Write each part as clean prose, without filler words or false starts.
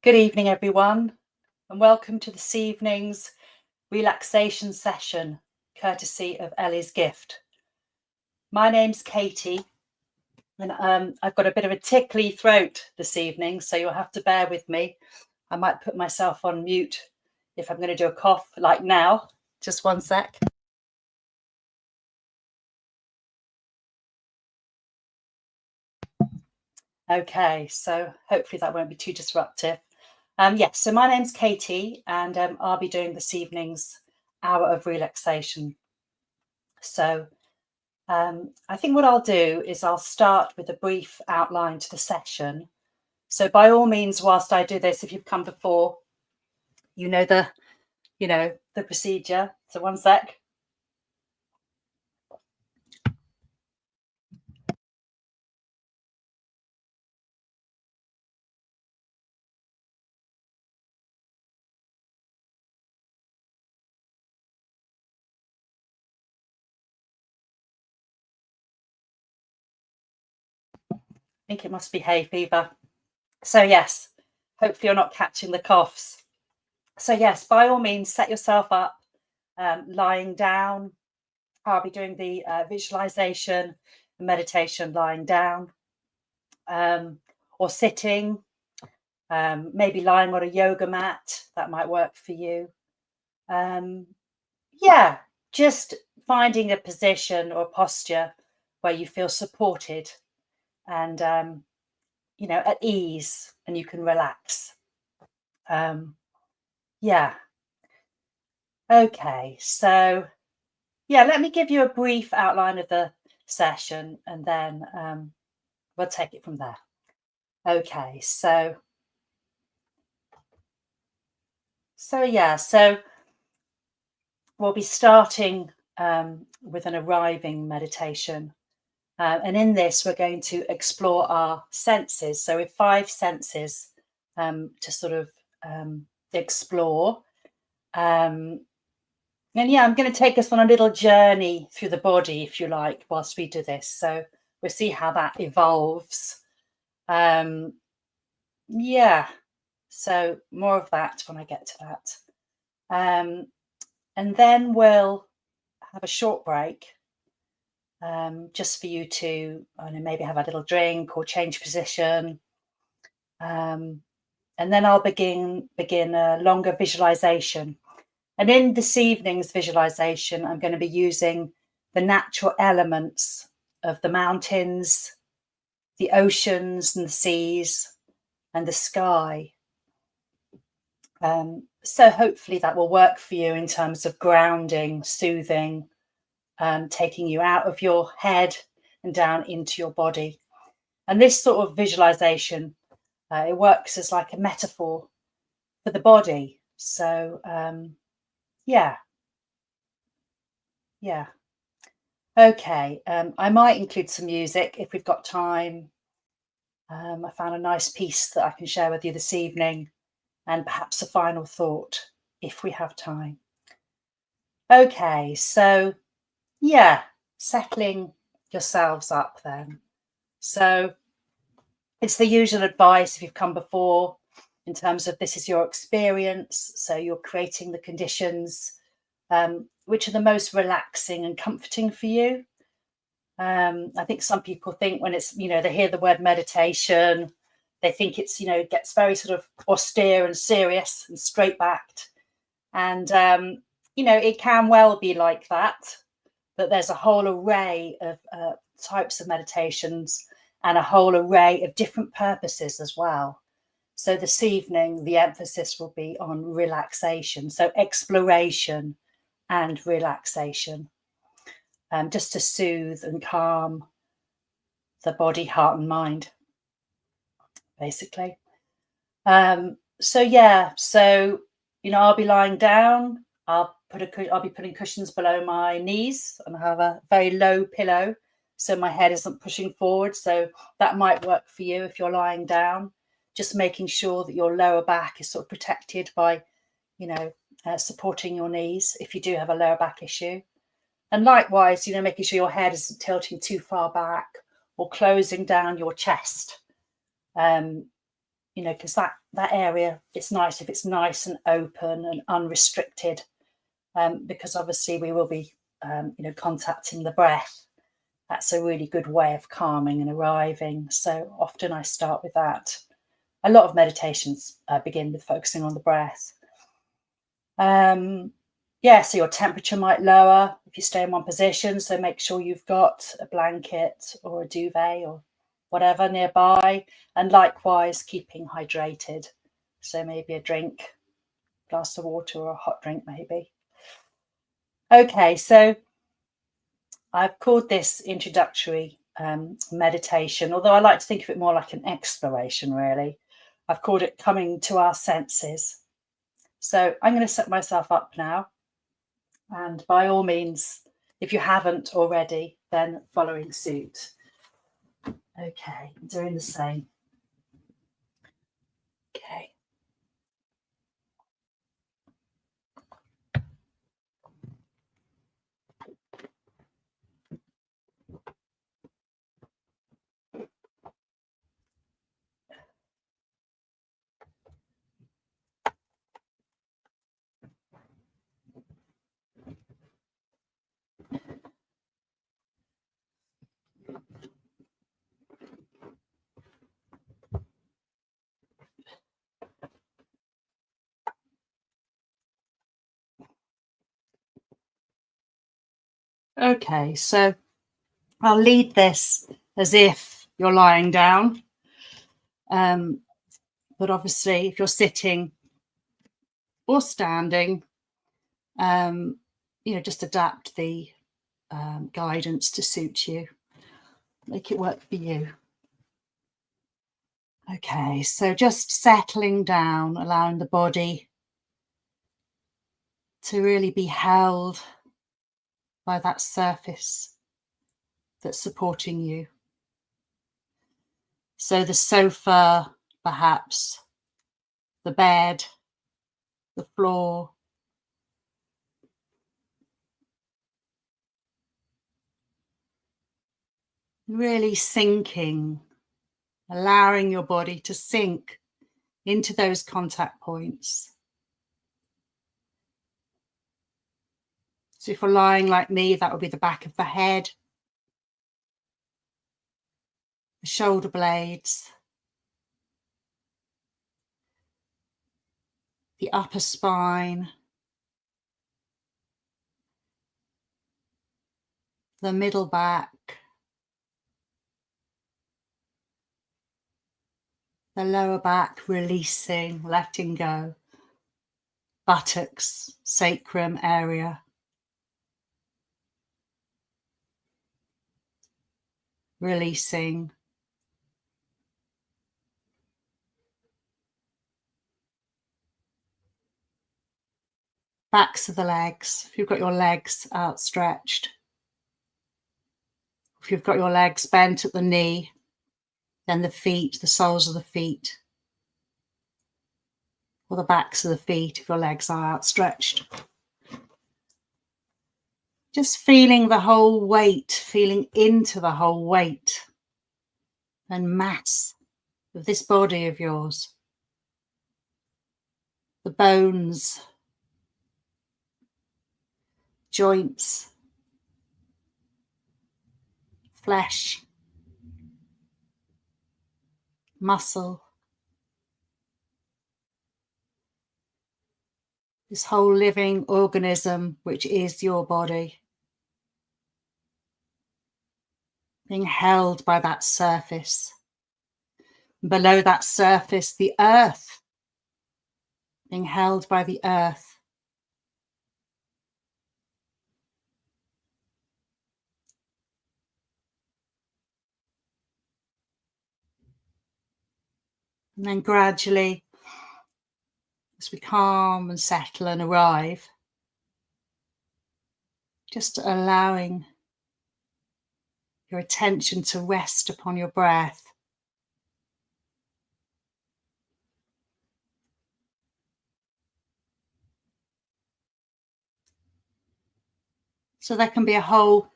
Good evening, everyone, and welcome to this evening's relaxation session, courtesy of Ellie's Gift. My name's Katie, and I've got a bit of a tickly throat this evening, so you'll have to bear with me. I might put myself on mute if I'm going to do a cough like now. Just one sec. Okay, so hopefully that won't be too disruptive. Yes, so my name's Katie, and I'll be doing this evening's hour of relaxation. So I think what I'll do is I'll start with a brief outline to the session. So by all means, whilst I do this, if you've come before, you know the procedure. So one sec. I think it must be hay fever. So yes, hopefully you're not catching the coughs. So yes, by all means, set yourself up lying down. I'll be doing the visualization and meditation lying down or sitting, maybe lying on a yoga mat. That might work for you. Yeah, just finding a position or posture where you feel supported and at ease, and you can relax. Yeah. Okay, so yeah, let me give you a brief outline of the session, and then we'll take it from there. Okay, so yeah, so we'll be starting with an arriving meditation. And in this, we're going to explore our senses. So with 5 senses to sort of explore. And yeah, I'm going to take us on a little journey through the body, if you like, whilst we do this. So we'll see how that evolves. Yeah, so more of that when I get to that. And then we'll have a short break. Just for you to, I don't know, maybe have a little drink or change position. And then I'll begin a longer visualization. And in this evening's visualization, I'm going to be using the natural elements of the mountains, the oceans and the seas, and the sky. So hopefully that will work for you in terms of grounding, soothing, taking you out of your head and down into your body. And this sort of visualization, it works as like a metaphor for the body. So yeah. Okay, I might include some music if we've got time. I found a nice piece that I can share with you this evening, and perhaps a final thought if we have time. Okay, so yeah, settling yourselves up then. So it's the usual advice if you've come before, in terms of this is your experience. So you're creating the conditions which are the most relaxing and comforting for you. I think some people think when it's, they hear the word meditation, they think it's, it gets very sort of austere and serious and straight backed. And, it can well be like that, but there's a whole array of types of meditations and a whole array of different purposes as well. So this evening, the emphasis will be on relaxation. So exploration and relaxation, just to soothe and calm the body, heart and mind, basically. So yeah, so, I'll be lying down. I'll be putting cushions below my knees, and I have a very low pillow so my head isn't pushing forward. So that might work for you if you're lying down, just making sure that your lower back is sort of protected by, supporting your knees if you do have a lower back issue. And likewise, making sure your head isn't tilting too far back or closing down your chest. because that area, it's nice if it's nice and open and unrestricted, because obviously we will be, contacting the breath. That's a really good way of calming and arriving. So often I start with that. A lot of meditations begin with focusing on the breath. So your temperature might lower if you stay in one position. So make sure you've got a blanket or a duvet or whatever nearby. And likewise, keeping hydrated. So maybe a drink, glass of water or a hot drink maybe. Okay, so I've called this introductory meditation, although I like to think of it more like an exploration, really. I've called it coming to our senses. So I'm going to set myself up now. And by all means, if you haven't already, then following suit. Okay, doing the same. Okay. Okay, so I'll lead this as if you're lying down. But obviously, if you're sitting or standing, just adapt the guidance to suit you. Make it work for you. Okay, so just settling down, allowing the body to really be held by that surface that's supporting you. So the sofa, perhaps, the bed, the floor. Really sinking, allowing your body to sink into those contact points. So if you're lying like me, that would be the back of the head, the shoulder blades, the upper spine, the middle back, the lower back, releasing, letting go, buttocks, sacrum area, releasing. Backs of the legs, if you've got your legs outstretched. If you've got your legs bent at the knee, then the feet, the soles of the feet, or the backs of the feet if your legs are outstretched. Just feeling the whole weight, feeling into the whole weight and mass of this body of yours. The bones, joints, flesh, muscle. This whole living organism, which is your body, being held by that surface. Below that surface, the earth, being held by the earth. And then gradually, as we calm and settle and arrive, just allowing your attention to rest upon your breath. So there can be a whole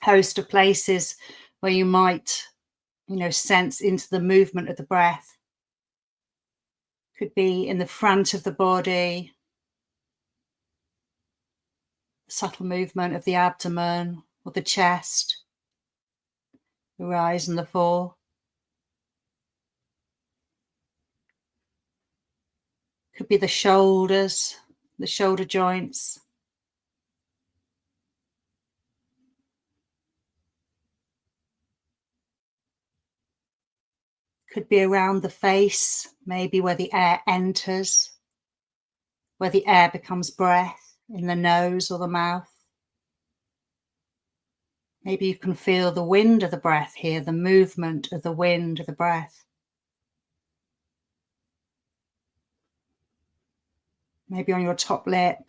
host of places where you might, sense into the movement of the breath. Could be in the front of the body, subtle movement of the abdomen or the chest, the rise and the fall. Could be the shoulders, the shoulder joints. Could be around the face, maybe where the air enters, where the air becomes breath in the nose or the mouth. Maybe you can feel the wind of the breath here, the movement of the wind of the breath. Maybe on your top lip,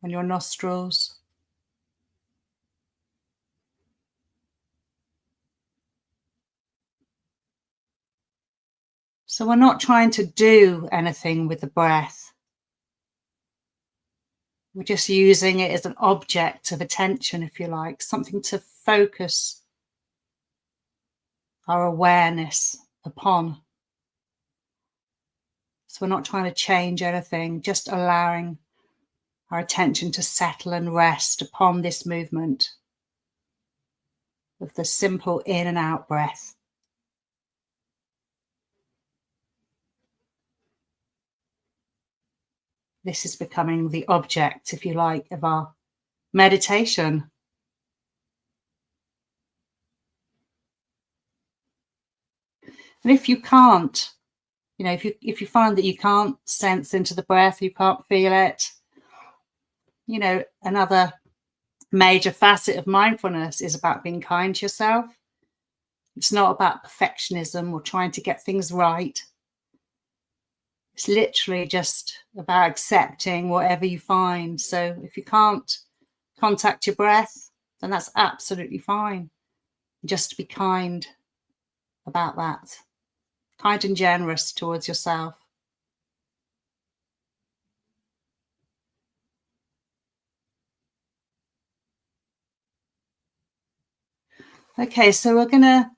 on your nostrils. So we're not trying to do anything with the breath. We're just using it as an object of attention, if you like, something to focus our awareness upon. So we're not trying to change anything, just allowing our attention to settle and rest upon this movement of the simple in and out breath. This is becoming the object, if you like, of our meditation. And if you can't, if you find that you can't sense into the breath, you can't feel it, another major facet of mindfulness is about being kind to yourself. It's not about perfectionism or trying to get things right. It's literally just about accepting whatever you find. So if you can't contact your breath, then that's absolutely fine. Just be kind about that. Kind and generous towards yourself. Okay, so we're going to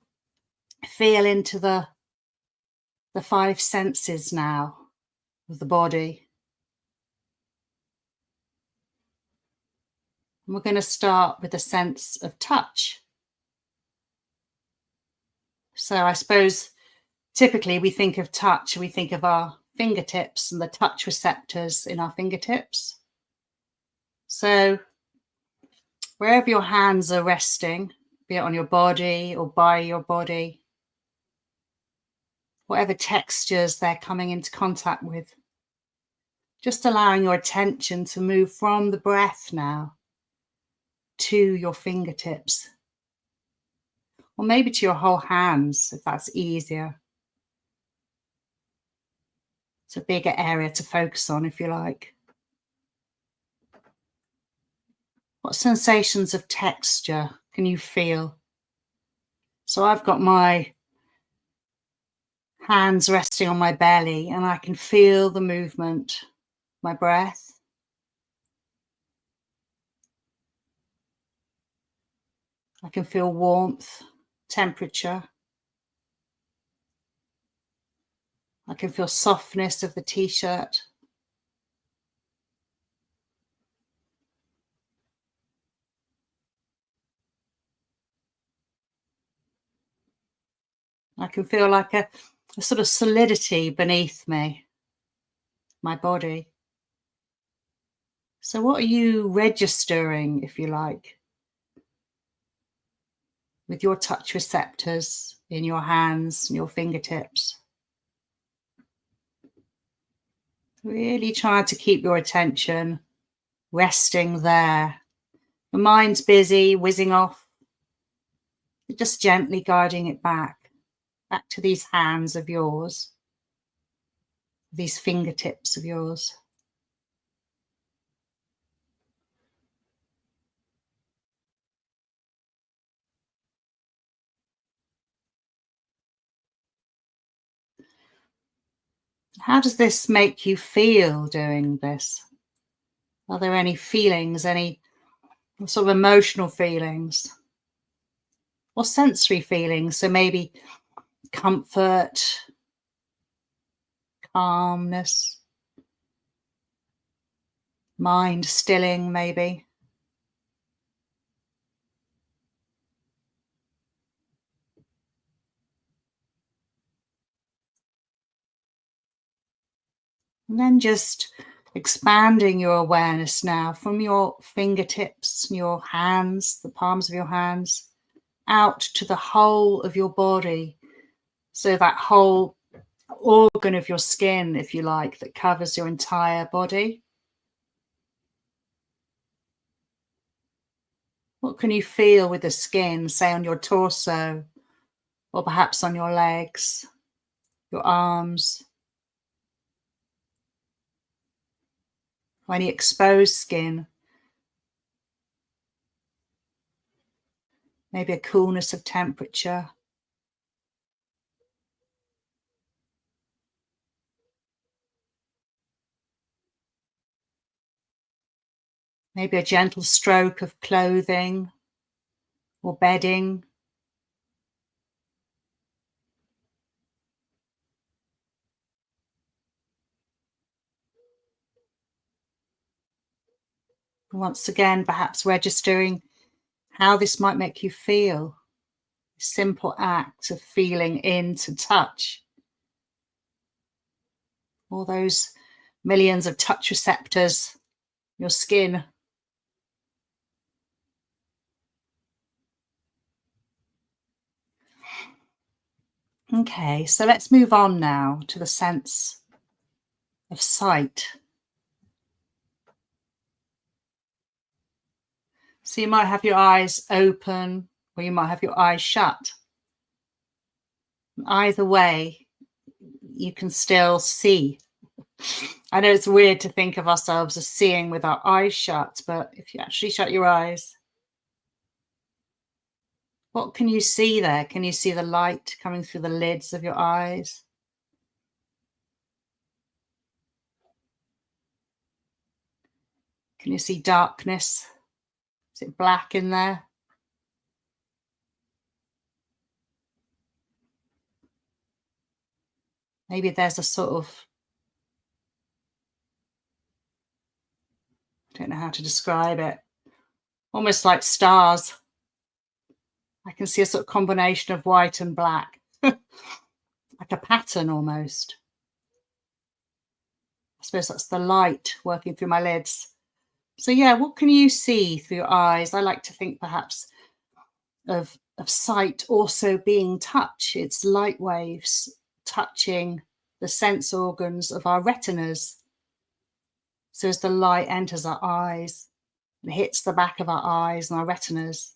feel into the 5 senses now of the body. And we're going to start with the sense of touch. So I suppose typically we think of touch, we think of our fingertips and the touch receptors in our fingertips. So wherever your hands are resting, be it on your body or by your body, whatever textures they're coming into contact with, just allowing your attention to move from the breath now to your fingertips, or maybe to your whole hands if that's easier. It's a bigger area to focus on, if you like. What sensations of texture can you feel? So I've got my hands resting on my belly and I can feel the movement, my breath. I can feel warmth, temperature. I can feel softness of the t-shirt. I can feel like a sort of solidity beneath me, my body. So what are you registering, if you like, with your touch receptors in your hands and your fingertips? Really try to keep your attention resting there. Your mind's busy, whizzing off. You're just gently guiding it back to these hands of yours, these fingertips of yours. How does this make you feel doing this? Are there any feelings, any sort of emotional feelings or sensory feelings? So maybe comfort, calmness, mind stilling maybe. And then just expanding your awareness now from your fingertips, your hands, the palms of your hands, out to the whole of your body. So that whole organ of your skin, if you like, that covers your entire body. What can you feel with the skin, say on your torso, or perhaps on your legs, your arms? Or any exposed skin? Maybe a coolness of temperature. Maybe a gentle stroke of clothing or bedding. Once again, perhaps registering how this might make you feel. A simple act of feeling into touch. All those millions of touch receptors, your skin. Okay, so let's move on now to the sense of sight. So you might have your eyes open or you might have your eyes shut. Either way, you can still see. I know it's weird to think of ourselves as seeing with our eyes shut, but if you actually shut your eyes, what can you see there? Can you see the light coming through the lids of your eyes? Can you see darkness? Is it black in there? Maybe there's a sort of, I don't know how to describe it, almost like stars. I can see a sort of combination of white and black, like a pattern almost. I suppose that's the light working through my lids. So yeah, what can you see through your eyes? I like to think perhaps of sight also being touch. It's light waves touching the sense organs of our retinas. So as the light enters our eyes, it hits the back of our eyes and our retinas.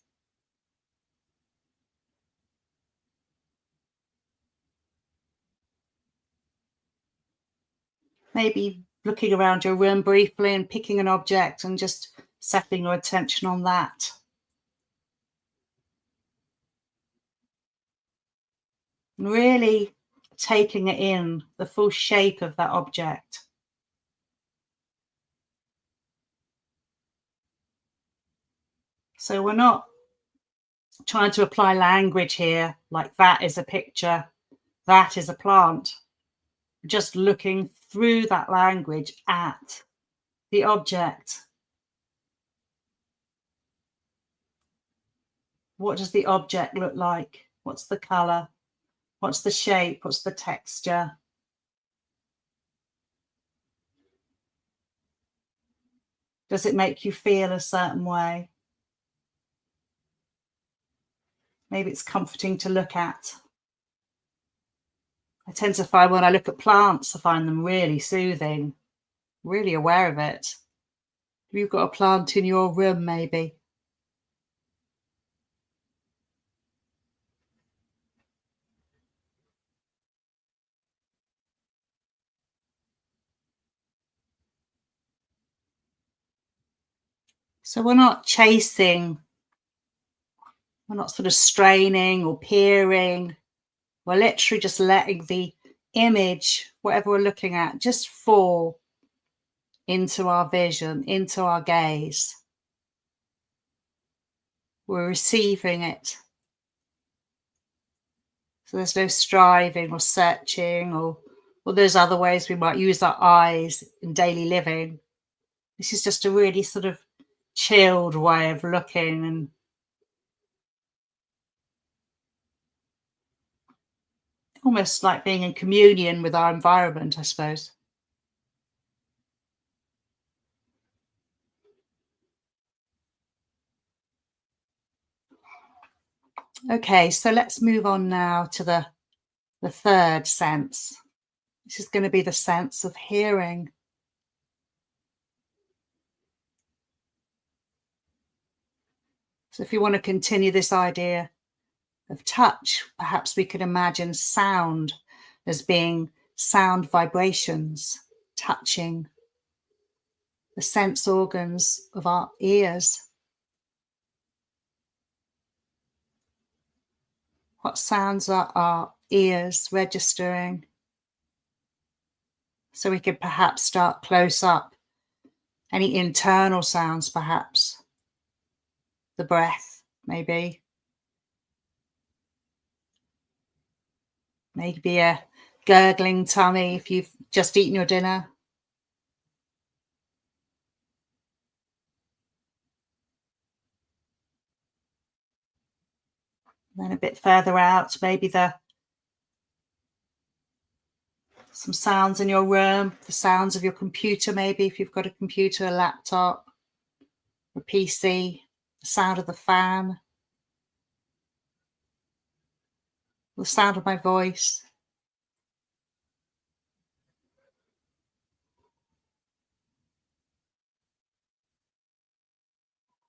Maybe looking around your room briefly and picking an object and just settling your attention on that. And really taking it in, the full shape of that object. So we're not trying to apply language here, like that is a picture, that is a plant. Just looking through that language at the object. What does the object look like? What's the color? What's the shape? What's the texture? Does it make you feel a certain way? Maybe it's comforting to look at. I tend to find when I look at plants, I find them really soothing, really aware of it. Have you got a plant in your room, maybe? So we're not chasing, we're not sort of straining or peering. We're literally just letting the image, whatever we're looking at, just fall into our vision, into our gaze. We're receiving it. So there's no striving or searching or Or there's other ways we might use our eyes in daily living. This is just a really sort of chilled way of looking and almost like being in communion with our environment, I suppose. Okay, so let's move on now to the third sense. This is going to be the sense of hearing. So if you want to continue this idea of touch, perhaps we could imagine sound as being sound vibrations touching the sense organs of our ears. What sounds are our ears registering? So we could perhaps start close up. Any internal sounds, perhaps. The breath, maybe. Maybe a gurgling tummy if you've just eaten your dinner. Then a bit further out, maybe some sounds in your room, the sounds of your computer, maybe if you've got a computer, a laptop, a PC, the sound of the fan, the sound of my voice.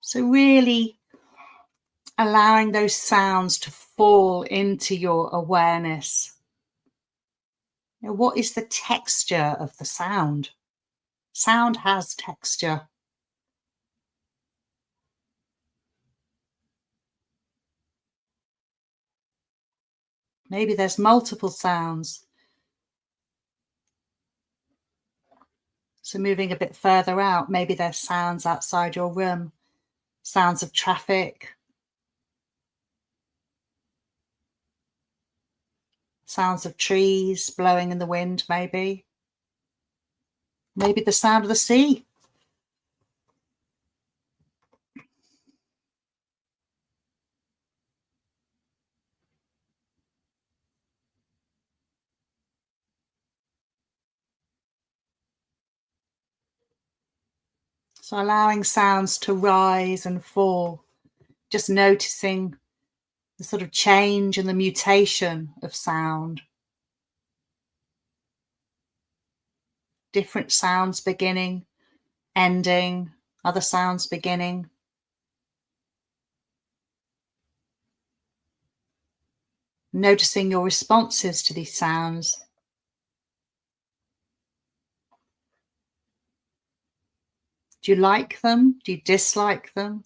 So really allowing those sounds to fall into your awareness. Now, what is the texture of the sound? Sound has texture. Maybe there's multiple sounds. So moving a bit further out, maybe there's sounds outside your room, sounds of traffic, sounds of trees blowing in the wind, maybe the sound of the sea. So allowing sounds to rise and fall, just noticing the sort of change and the mutation of sound. Different sounds beginning, ending, other sounds beginning. Noticing your responses to these sounds. Do you like them? Do you dislike them?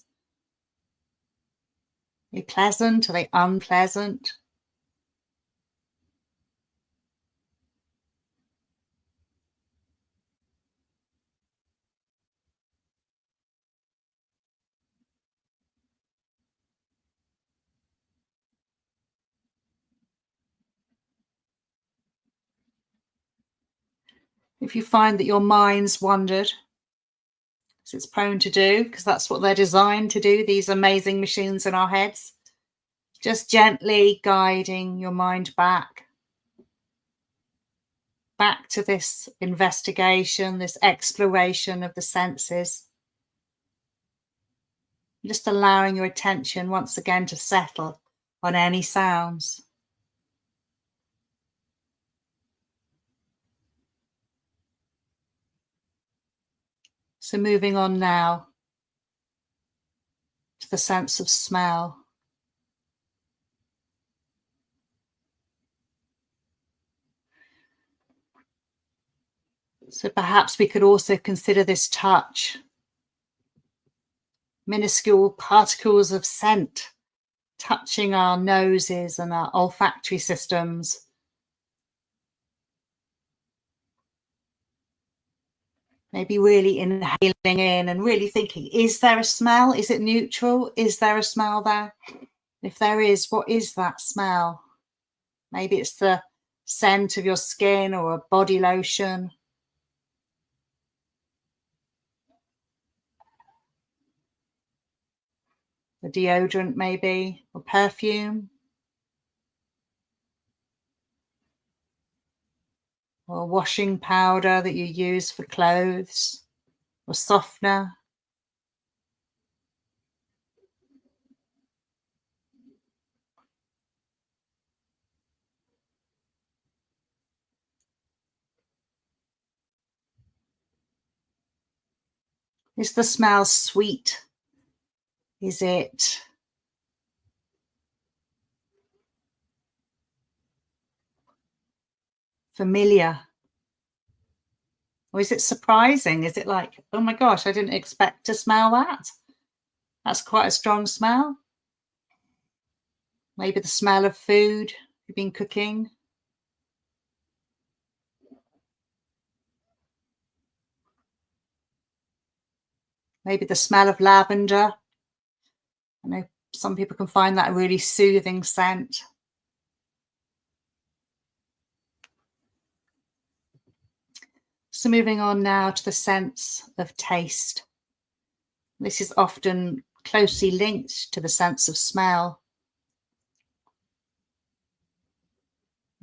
Are they pleasant? Are they unpleasant? If you find that your mind's wandered, as it's prone to do, because that's what they're designed to do, these amazing machines in our heads, just gently guiding your mind back to this investigation, this exploration of the senses. Just allowing your attention once again to settle on any sounds. So moving on now to the sense of smell. So perhaps we could also consider this touch. Minuscule particles of scent touching our noses and our olfactory systems. Maybe really inhaling in and really thinking, is there a smell? Is it neutral? Is there a smell there? If there is, what is that smell? Maybe it's the scent of your skin or a body lotion. A deodorant maybe, or perfume. Or washing powder that you use for clothes, or softener. Is the smell sweet? Is it familiar? Or is it surprising? Is it like, oh my gosh, I didn't expect to smell that? That's quite a strong smell. Maybe the smell of food you've been cooking. Maybe the smell of lavender. I know some people can find that a really soothing scent. So moving on now to the sense of taste. This is often closely linked to the sense of smell.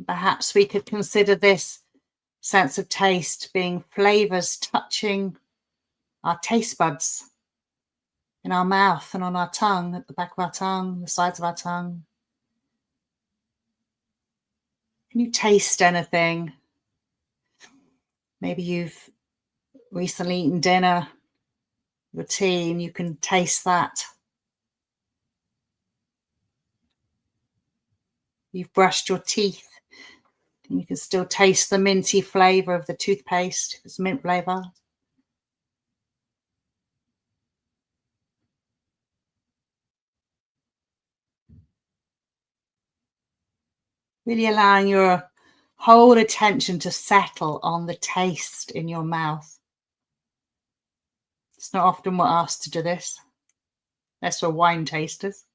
Perhaps we could consider this sense of taste being flavors touching our taste buds in our mouth and on our tongue, at the back of our tongue, the sides of our tongue. Can you taste anything? Maybe you've recently eaten dinner, your tea, and you can taste that. You've brushed your teeth, and you can still taste the minty flavor of the toothpaste. It's mint flavor. Really allowing your whole attention to settle on the taste in your mouth. It's not often we're asked to do this. That's for wine tasters.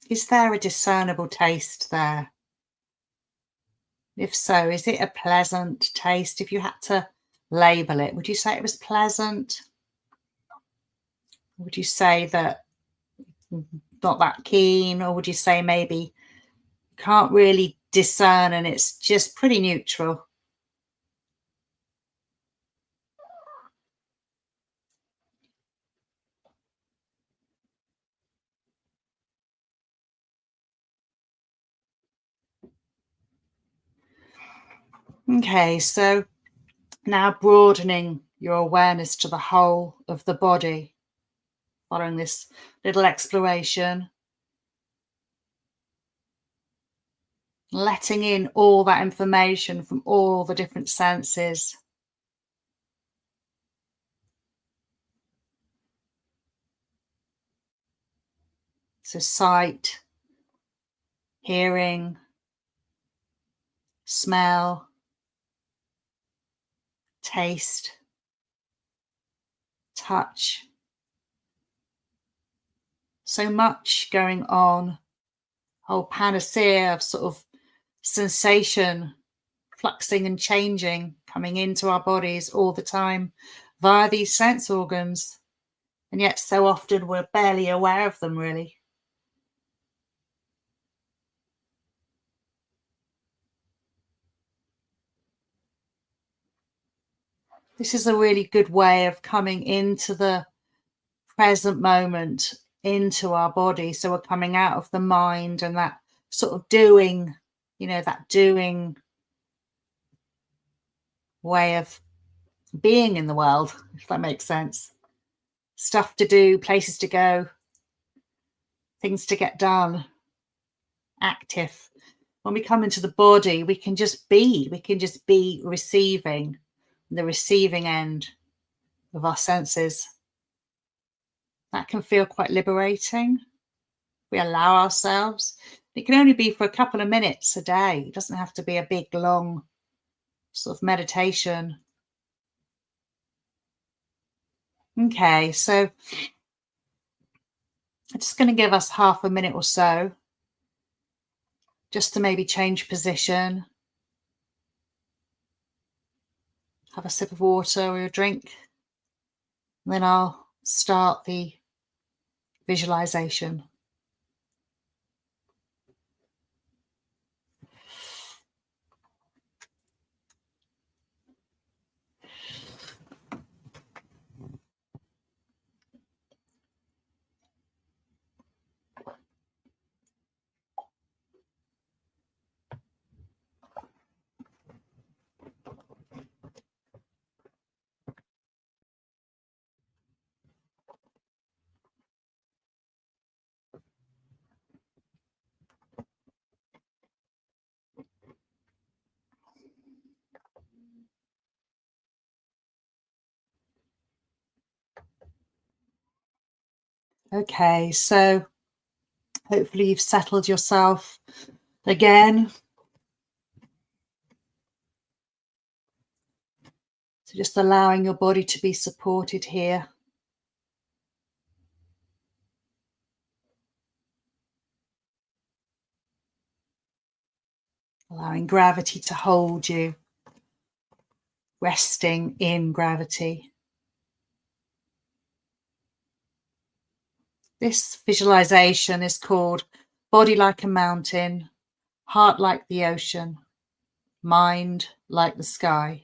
Is there a discernible taste there? If so, is it a pleasant taste? If you had to label it, would you say it was pleasant? Would you say that not that keen? Or would you say maybe you can't really discern and it's just pretty neutral? Okay, so now broadening your awareness to the whole of the body, following this little exploration, letting in all that information from all the different senses. So sight, hearing, smell, taste, touch. So much going on, whole panacea of sort of sensation fluxing and changing, coming into our bodies all the time via these sense organs. And yet so often we're barely aware of them, really. This is a really good way of coming into the present moment, into our body. So we're coming out of the mind and that sort of doing, that doing way of being in the world, if that makes sense. Stuff to do, places to go, things to get done, active. When we come into the body, we can just be receiving, the receiving end of our senses. That can feel quite liberating. We allow ourselves. It can only be for a couple of minutes a day. It doesn't have to be a big, long sort of meditation. Okay, so I'm just going to give us half a minute or so just to maybe change position, have a sip of water or a drink, and then I'll start the visualization. Okay, so hopefully you've settled yourself again. So just allowing your body to be supported here. Allowing gravity to hold you, resting in gravity. This visualization is called Body Like a Mountain, Heart Like the Ocean, Mind Like the Sky.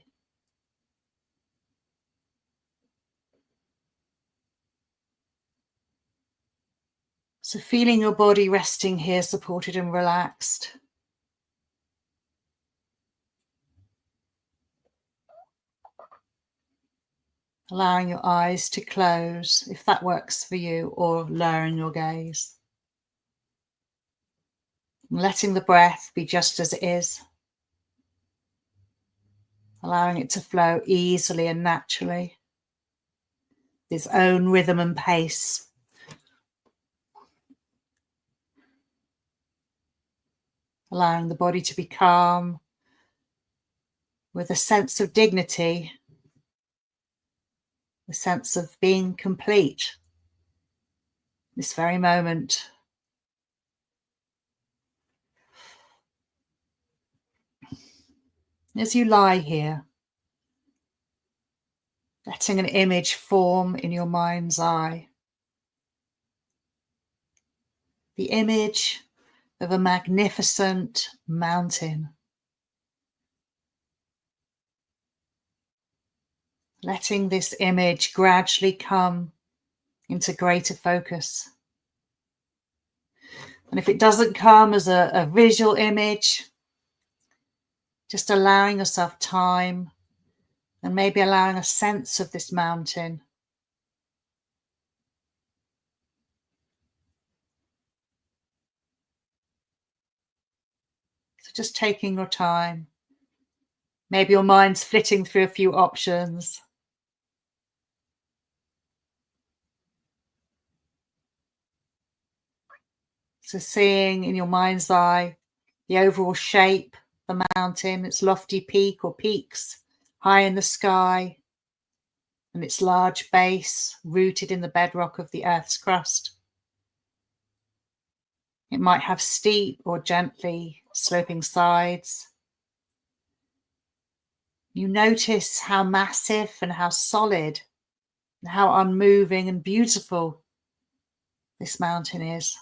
So feeling your body resting here, supported and relaxed. Allowing your eyes to close, if that works for you, or lowering your gaze. And letting the breath be just as it is. Allowing it to flow easily and naturally. Its own rhythm and pace. Allowing the body to be calm with a sense of dignity, a sense of being complete this very moment. As you lie here, letting an image form in your mind's eye. The image of a magnificent mountain. Letting this image gradually come into greater focus. And if it doesn't come as a visual image, just allowing yourself time and maybe allowing a sense of this mountain. So just taking your time. Maybe your mind's flitting through a few options. So seeing in your mind's eye the overall shape of the mountain, its lofty peak or peaks high in the sky, and its large base rooted in the bedrock of the Earth's crust. It might have steep or gently sloping sides. You notice how massive and how solid and how unmoving and beautiful this mountain is.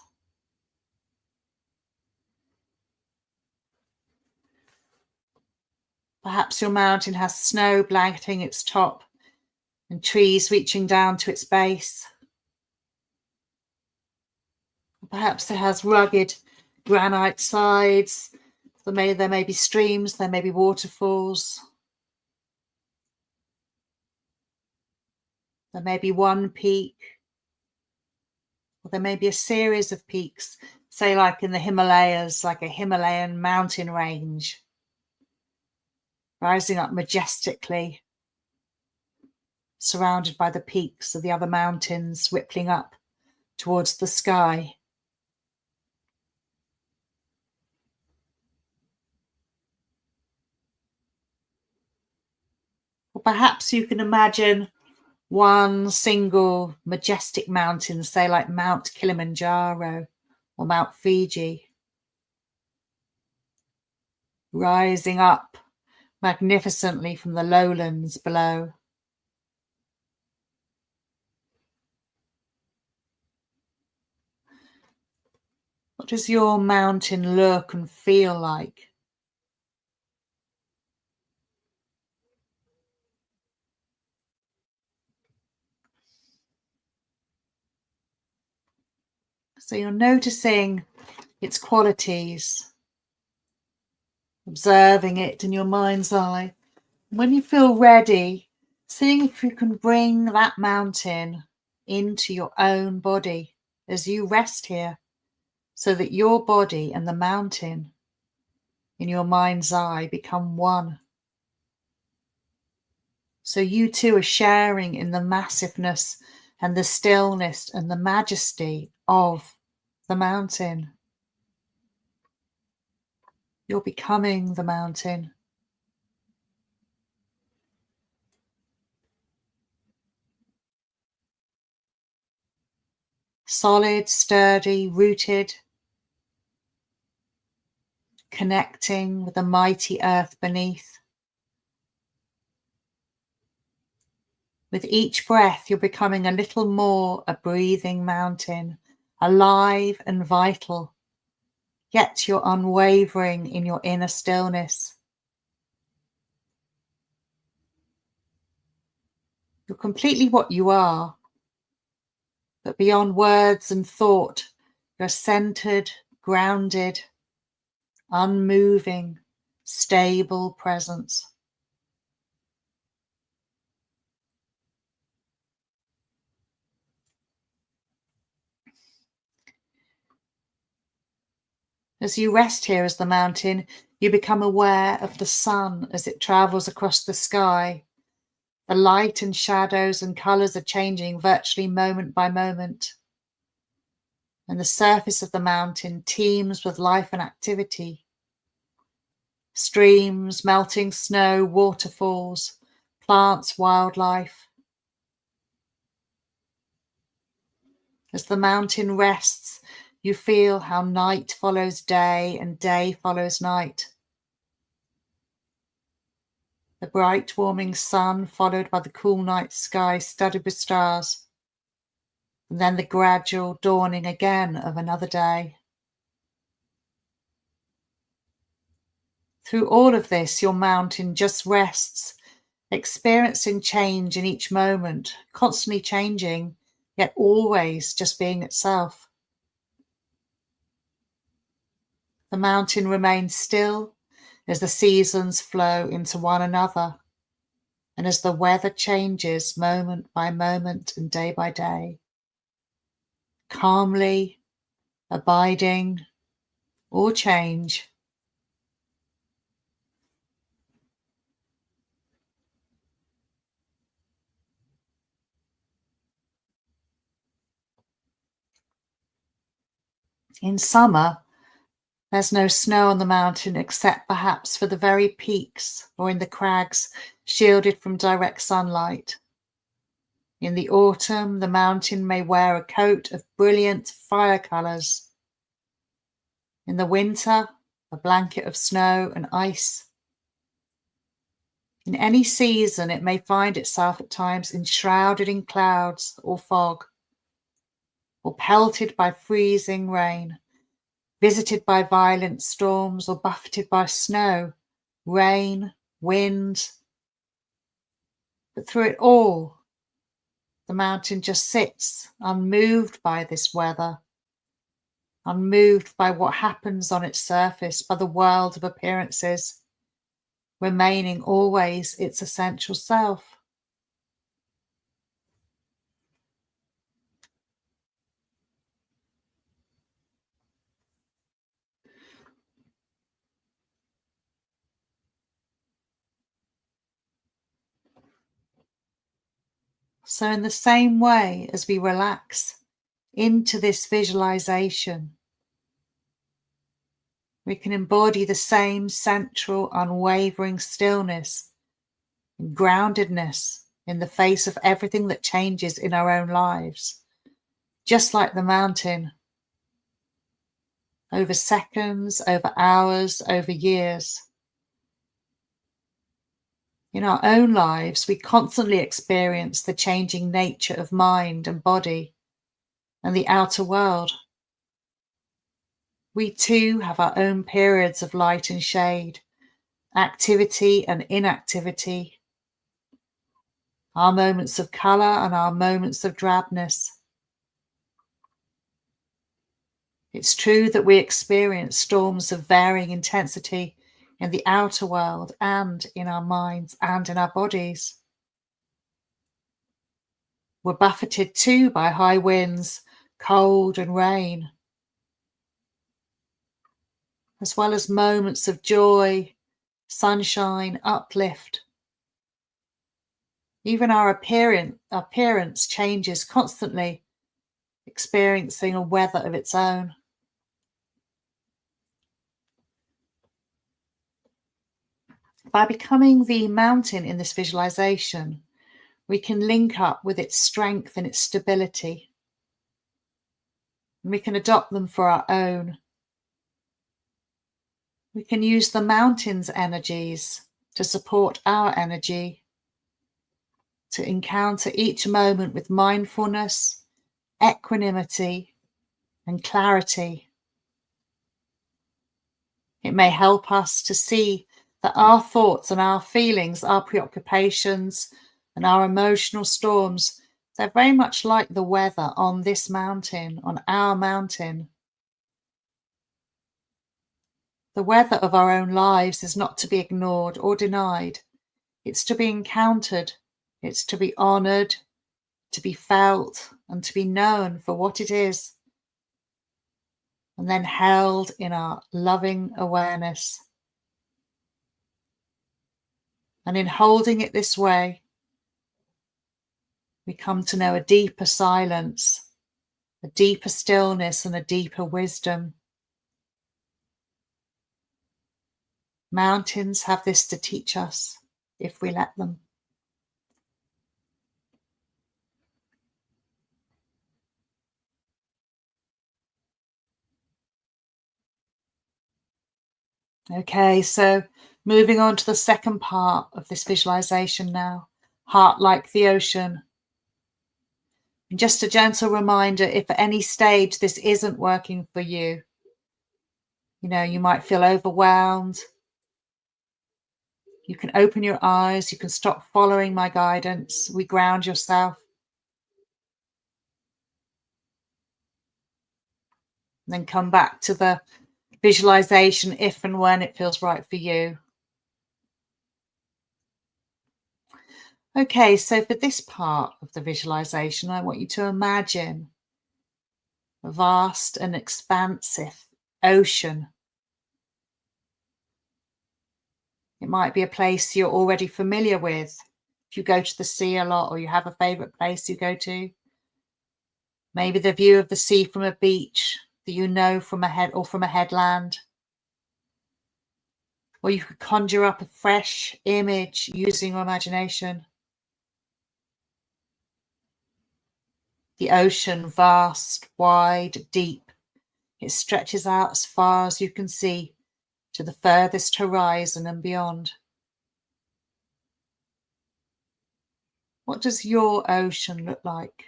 Perhaps your mountain has snow blanketing its top and trees reaching down to its base. Perhaps it has rugged granite sides. There may be streams, there may be waterfalls. There may be one peak, or there may be a series of peaks, say like in the Himalayas, like a Himalayan mountain range, rising up majestically, surrounded by the peaks of the other mountains rippling up towards the sky. Or perhaps you can imagine one single majestic mountain, say like Mount Kilimanjaro or Mount Fiji, rising up magnificently from the lowlands below. What does your mountain look and feel like? So you're noticing its qualities, observing it in your mind's eye. When you feel ready, seeing if you can bring that mountain into your own body as you rest here, so that your body and the mountain in your mind's eye become one. So you two are sharing in the massiveness and the stillness and the majesty of the mountain. You're becoming the mountain. Solid, sturdy, rooted, connecting with the mighty earth beneath. With each breath, you're becoming a little more a breathing mountain, alive and vital, yet you're unwavering in your inner stillness. You're completely what you are, but beyond words and thought, you're centered, grounded, unmoving, stable presence. As you rest here as the mountain, you become aware of the sun as it travels across the sky. The light and shadows and colours are changing virtually moment by moment. And the surface of the mountain teems with life and activity. Streams, melting snow, waterfalls, plants, wildlife. As the mountain rests, you feel how night follows day and day follows night. The bright warming sun followed by the cool night sky studded with stars, and then the gradual dawning again of another day. Through all of this, your mountain just rests, experiencing change in each moment, constantly changing, yet always just being itself. The mountain remains still as the seasons flow into one another, and as the weather changes moment by moment and day by day. Calmly, abiding, or change. In summer, there's no snow on the mountain except perhaps for the very peaks or in the crags shielded from direct sunlight. In the autumn, the mountain may wear a coat of brilliant fire colours. In the winter, a blanket of snow and ice. In any season, it may find itself at times enshrouded in clouds or fog, or pelted by freezing rain, visited by violent storms, or buffeted by snow, rain, wind. But through it all, the mountain just sits, unmoved by this weather, unmoved by what happens on its surface, by the world of appearances, remaining always its essential self. So in the same way as we relax into this visualization, we can embody the same central, unwavering stillness and groundedness in the face of everything that changes in our own lives, just like the mountain, over seconds, over hours, over years. In our own lives, we constantly experience the changing nature of mind and body and the outer world. We too have our own periods of light and shade, activity and inactivity, our moments of colour and our moments of drabness. It's true that we experience storms of varying intensity in the outer world and in our minds and in our bodies. We're buffeted too by high winds, cold and rain, as well as moments of joy, sunshine, uplift. Even our appearance changes constantly, experiencing a weather of its own. By becoming the mountain in this visualization, we can link up with its strength and its stability. And we can adopt them for our own. We can use the mountain's energies to support our energy, to encounter each moment with mindfulness, equanimity, and clarity. It may help us to see that our thoughts and our feelings, our preoccupations, and our emotional storms, they're very much like the weather on this mountain, on our mountain. The weather of our own lives is not to be ignored or denied. It's to be encountered. It's to be honoured, to be felt, and to be known for what it is, and then held in our loving awareness. And in holding it this way, we come to know a deeper silence, a deeper stillness, and a deeper wisdom. Mountains have this to teach us if we let them. Okay, so moving on to the second part of this visualization now, heart like the ocean. And just a gentle reminder, if at any stage this isn't working for you, you might feel overwhelmed. You can open your eyes, you can stop following my guidance, reground yourself. And then come back to the visualization if and when it feels right for you. Okay, so for this part of the visualization, I want you to imagine a vast and expansive ocean. It might be a place you're already familiar with. If you go to the sea a lot or you have a favorite place you go to. Maybe the view of the sea from a beach that you know from a headland. Or you could conjure up a fresh image using your imagination. The ocean, vast, wide, deep. It stretches out as far as you can see to the furthest horizon and beyond. What does your ocean look like?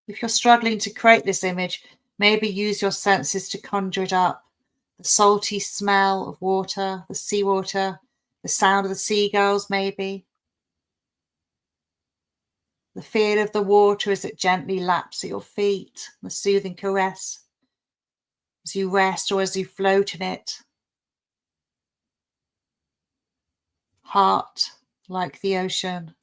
If you're struggling to create this image, maybe use your senses to conjure it up. The salty smell of water, the seawater, the sound of the seagulls maybe. The feel of the water as it gently laps at your feet, the soothing caress as you rest or as you float in it. Heart like the ocean.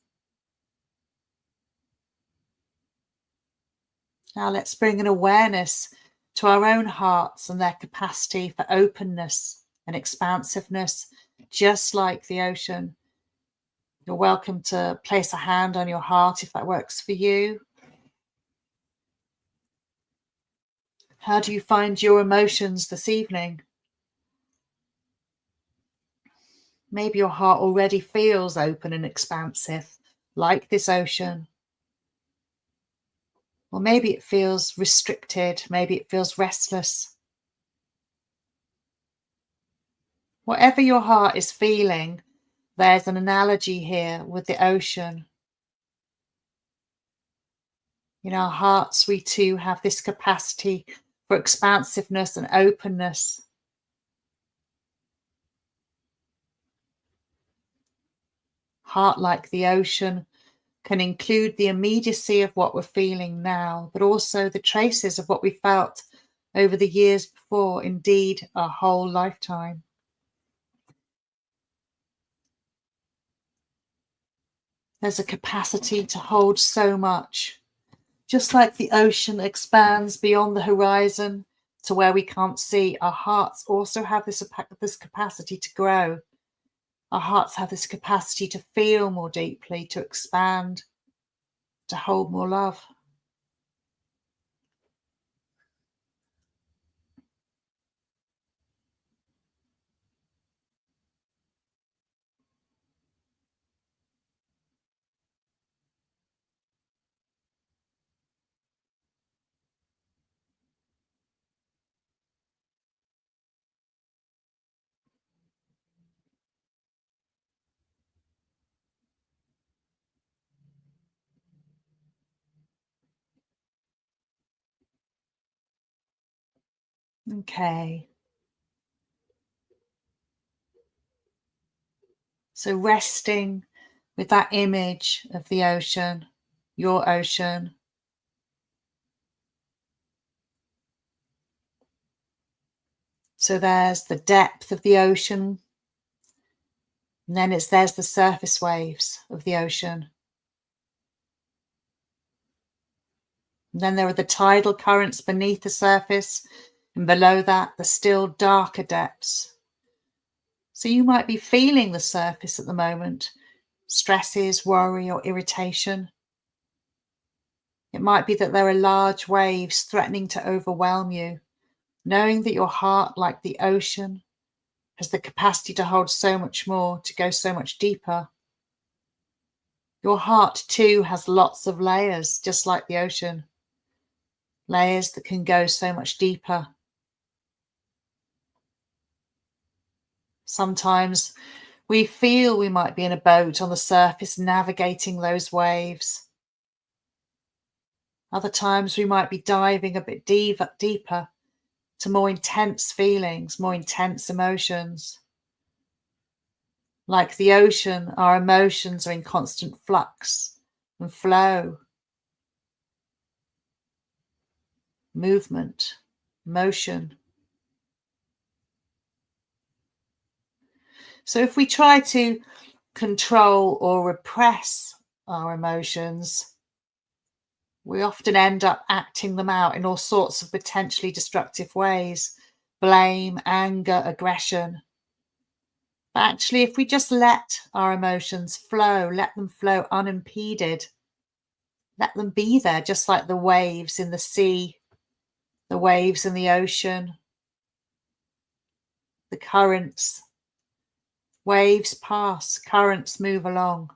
Now let's bring an awareness to our own hearts and their capacity for openness and expansiveness, just like the ocean. You're welcome to place a hand on your heart if that works for you. How do you find your emotions this evening? Maybe your heart already feels open and expansive, like this ocean. Or maybe it feels restricted, maybe it feels restless. Whatever your heart is feeling, there's an analogy here with the ocean. In our hearts, we too have this capacity for expansiveness and openness. Heart, like the ocean, can include the immediacy of what we're feeling now, but also the traces of what we felt over the years before, indeed, our whole lifetime. There's a capacity to hold so much. Just like the ocean expands beyond the horizon to where we can't see, our hearts also have this capacity to grow. Our hearts have this capacity to feel more deeply, to expand, to hold more love. Okay. So resting with that image of the ocean, your ocean. So there's the depth of the ocean, and then there's the surface waves of the ocean. And then there are the tidal currents beneath the surface, and below that, the still darker depths. So you might be feeling the surface at the moment, stresses, worry, or irritation. It might be that there are large waves threatening to overwhelm you, knowing that your heart, like the ocean, has the capacity to hold so much more, to go so much deeper. Your heart too has lots of layers, just like the ocean, layers that can go so much deeper. Sometimes we feel we might be in a boat on the surface navigating those waves. Other times we might be diving a bit deeper to more intense feelings, more intense emotions. Like the ocean, our emotions are in constant flux and flow, movement, motion. So if we try to control or repress our emotions, we often end up acting them out in all sorts of potentially destructive ways: blame, anger, aggression. But actually, if we just let our emotions flow, let them flow unimpeded, let them be there, just like the waves in the sea, the waves in the ocean, the currents. Waves pass, currents move along.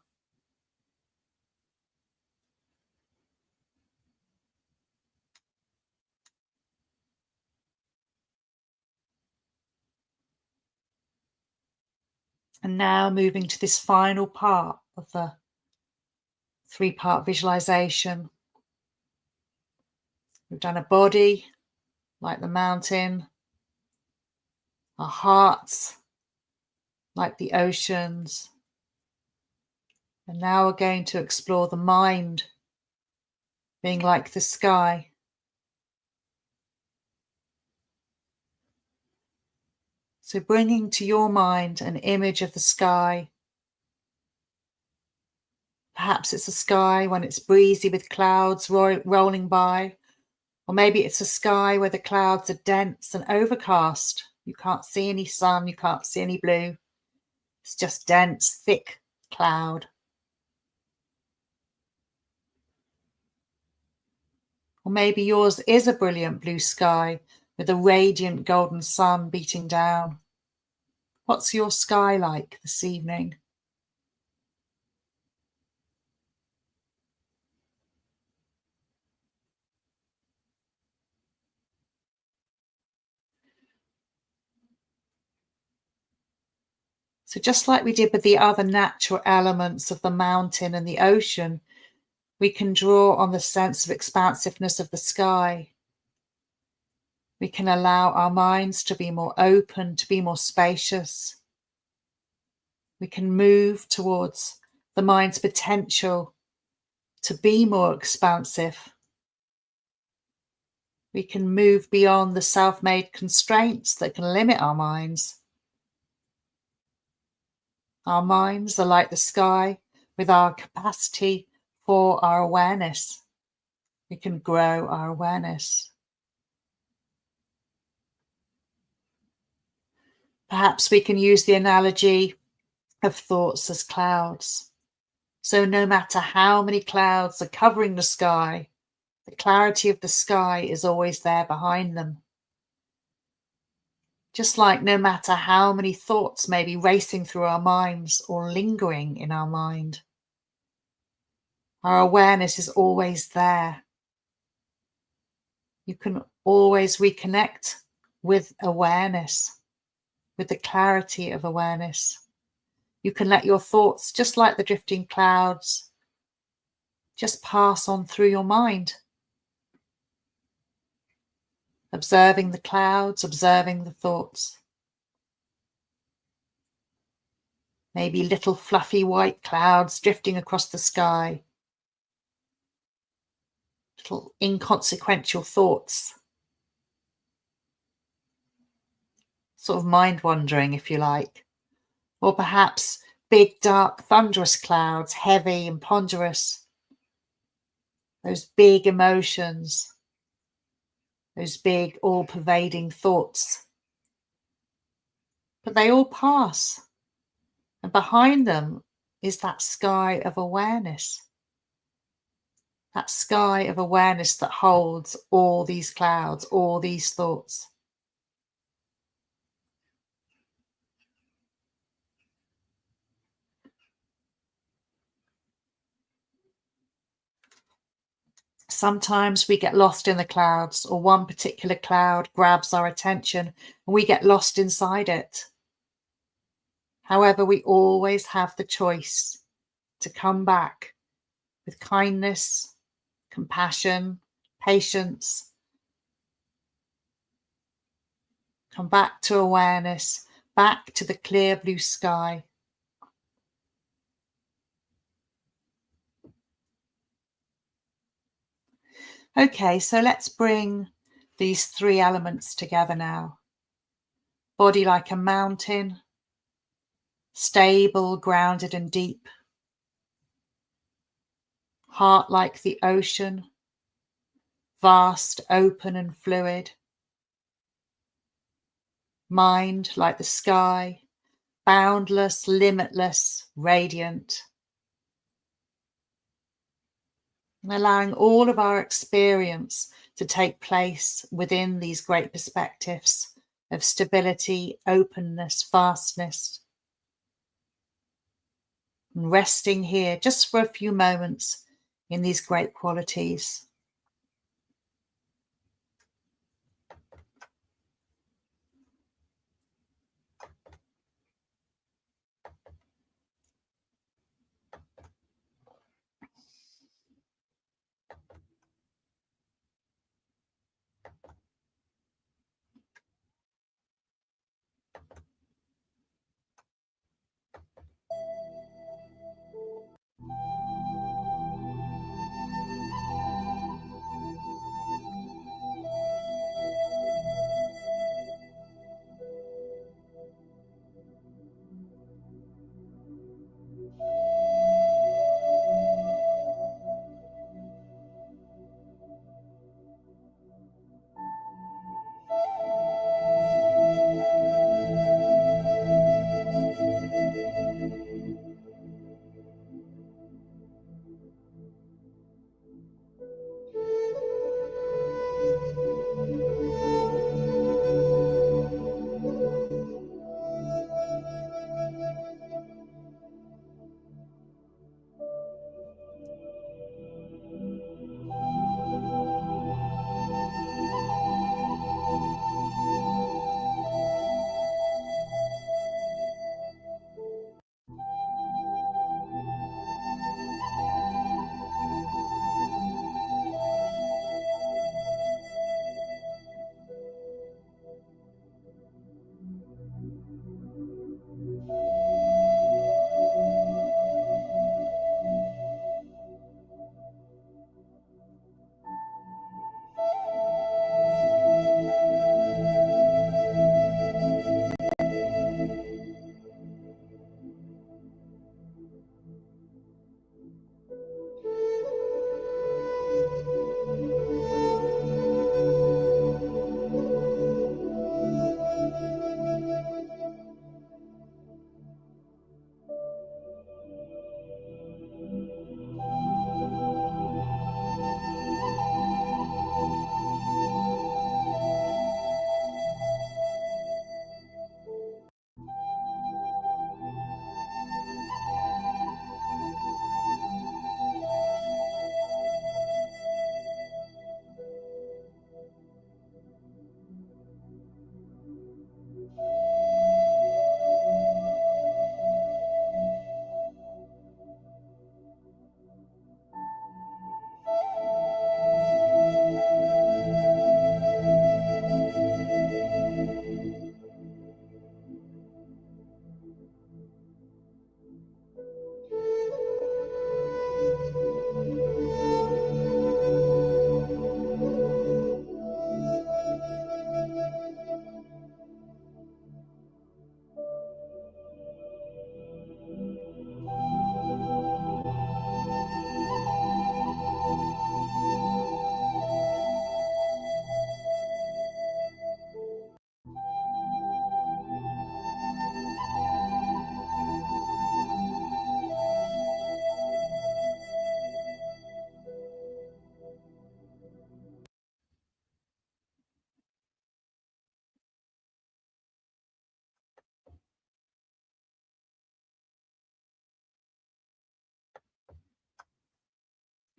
And now moving to this final part of the 3-part visualization. We've done a body, like the mountain, our hearts, like the oceans. And now we're going to explore the mind, being like the sky. So bringing to your mind an image of the sky. Perhaps it's a sky when it's breezy with clouds rolling by, or maybe it's a sky where the clouds are dense and overcast. You can't see any sun, you can't see any blue. It's just dense, thick cloud. Or maybe yours is a brilliant blue sky with a radiant golden sun beating down. What's your sky like this evening? So just like we did with the other natural elements of the mountain and the ocean, we can draw on the sense of expansiveness of the sky. We can allow our minds to be more open, to be more spacious. We can move towards the mind's potential to be more expansive. We can move beyond the self-made constraints that can limit our minds. Our minds are like the sky with our capacity for our awareness. We can grow our awareness. Perhaps we can use the analogy of thoughts as clouds. So no matter how many clouds are covering the sky, the clarity of the sky is always there behind them. Just like no matter how many thoughts may be racing through our minds or lingering in our mind, our awareness is always there. You can always reconnect with awareness, with the clarity of awareness. You can let your thoughts, just like the drifting clouds, just pass on through your mind. Observing the clouds, observing the thoughts. Maybe little fluffy white clouds drifting across the sky. Little inconsequential thoughts. Sort of mind wandering, if you like. Or perhaps big, dark, thunderous clouds, heavy and ponderous. Those big emotions. Those big, all-pervading thoughts. But they all pass. And behind them is that sky of awareness. That sky of awareness that holds all these clouds, all these thoughts. Sometimes we get lost in the clouds, or one particular cloud grabs our attention and we get lost inside it. However, we always have the choice to come back with kindness, compassion, patience. Come back to awareness, back to the clear blue sky. Okay, so let's bring these three elements together now. Body like a mountain, stable, grounded and deep. Heart like the ocean, vast, open and fluid. Mind like the sky, boundless, limitless, radiant. And allowing all of our experience to take place within these great perspectives of stability, openness, vastness. And resting here just for a few moments in these great qualities.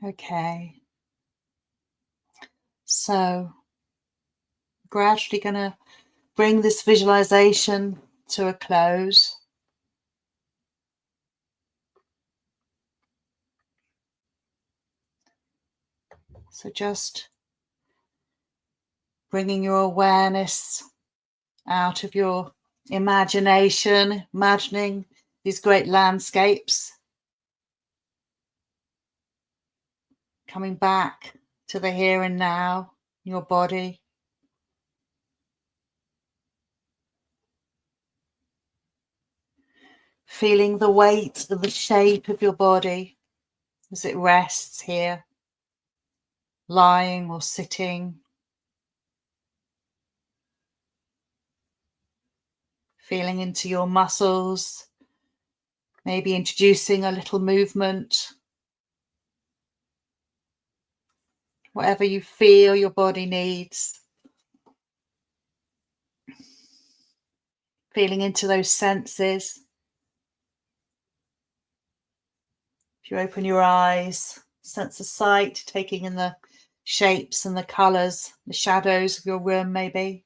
Okay. So gradually going to bring this visualization to a close. So just bringing your awareness out of your imagination, imagining these great landscapes, coming back to the here and now, your body. Feeling the weight of the shape of your body as it rests here, lying or sitting. Feeling into your muscles, maybe introducing a little movement. Whatever you feel your body needs. Feeling into those senses. If you open your eyes, sense of sight, taking in the shapes and the colours, the shadows of your room maybe.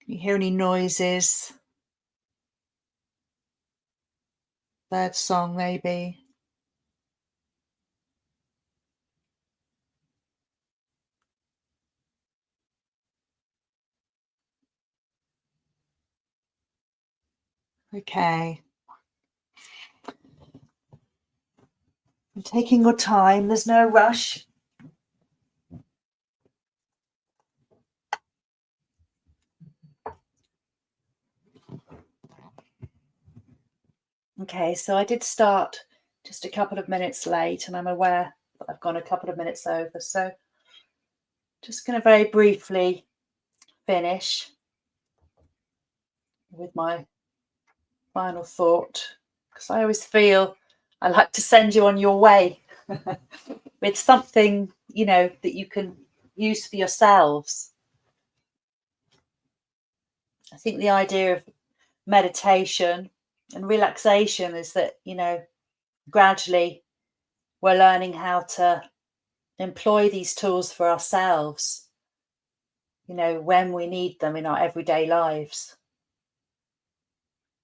Can you hear any noises? Bird song maybe. Okay. And taking your time, there's no rush. Okay, so I did start just a couple of minutes late, and I'm aware that I've gone a couple of minutes over. So just going to very briefly finish with my final thought, because I always feel I like to send you on your way with something, that you can use for yourselves. I think the idea of meditation and relaxation is that, gradually we're learning how to employ these tools for ourselves, when we need them in our everyday lives.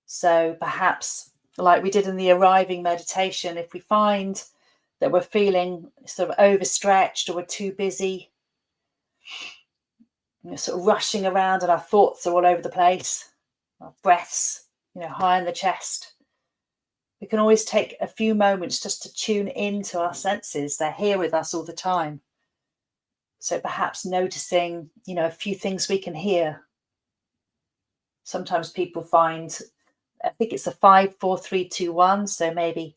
So perhaps, like we did in the arriving meditation, if we find that we're feeling sort of overstretched or we're too busy, sort of rushing around and our thoughts are all over the place, our breaths, high in the chest, we can always take a few moments just to tune into our senses. They're here with us all the time. So perhaps noticing, a few things we can hear. Sometimes people find, I think it's a 5, 4, 3, 2, 1. So maybe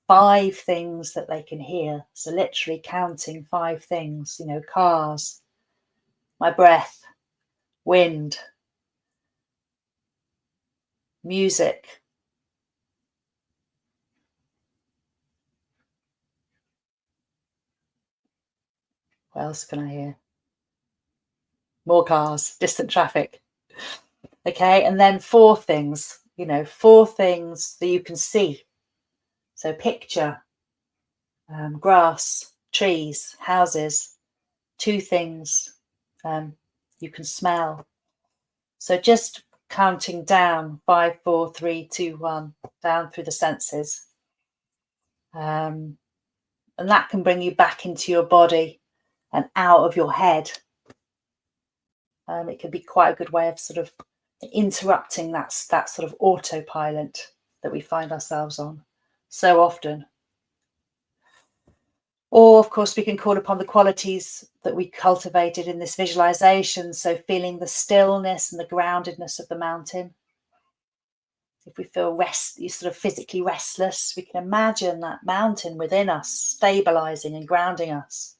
5 things that they can hear. So literally counting 5 things, cars, my breath, wind, music. What else can I hear? More cars, distant traffic. Okay, and then 4 things, 4 things that you can see. So picture, grass, trees, houses. 2 things you can smell. So just counting down 5, 4, 3, 2, 1, down through the senses. And that can bring you back into your body and out of your head. It can be quite a good way of sort of interrupting that sort of autopilot that we find ourselves on so often. Or, of course, we can call upon the qualities that we cultivated in this visualization. So feeling the stillness and the groundedness of the mountain. If we feel sort of physically restless, we can imagine that mountain within us, stabilizing and grounding us.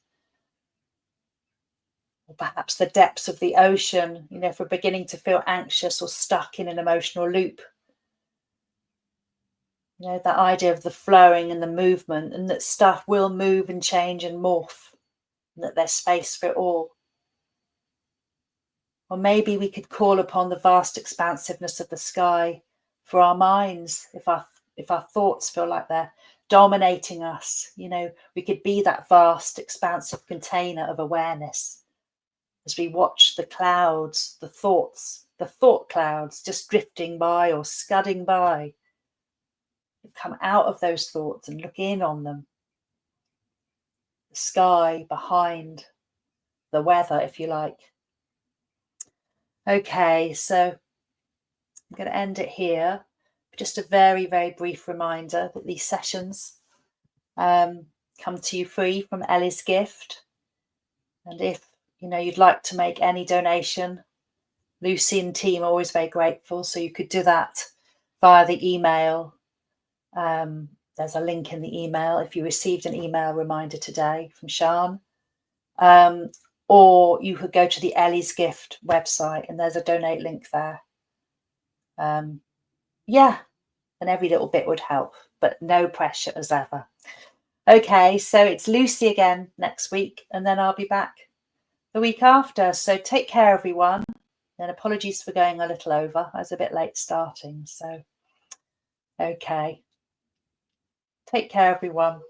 Or perhaps the depths of the ocean, if we're beginning to feel anxious or stuck in an emotional loop. That idea of the flowing and the movement, and that stuff will move and change and morph, and that there's space for it all. Or maybe we could call upon the vast expansiveness of the sky for our minds. If our if our thoughts feel like they're dominating us, you know, we could be that vast, expansive container of awareness as we watch the clouds, the thoughts, the thought clouds just drifting by or scudding by. Come out of those thoughts and look in on them. The sky behind the weather, if you like. Okay, so I'm going to end it here. Just a very, very brief reminder that these sessions come to you free from Ellie's Gift. And if you know you'd like to make any donation, Lucy and team are always very grateful. So you could do that via the email. There's a link in the email if you received an email reminder today from Sian. Or you could go to the Ellie's Gift website and there's a donate link there. Yeah, and every little bit would help, but no pressure as ever. Okay, so it's Lucy again next week, and then I'll be back the week after. So take care, everyone. And apologies for going a little over. I was a bit late starting. So, okay. Take care, everyone.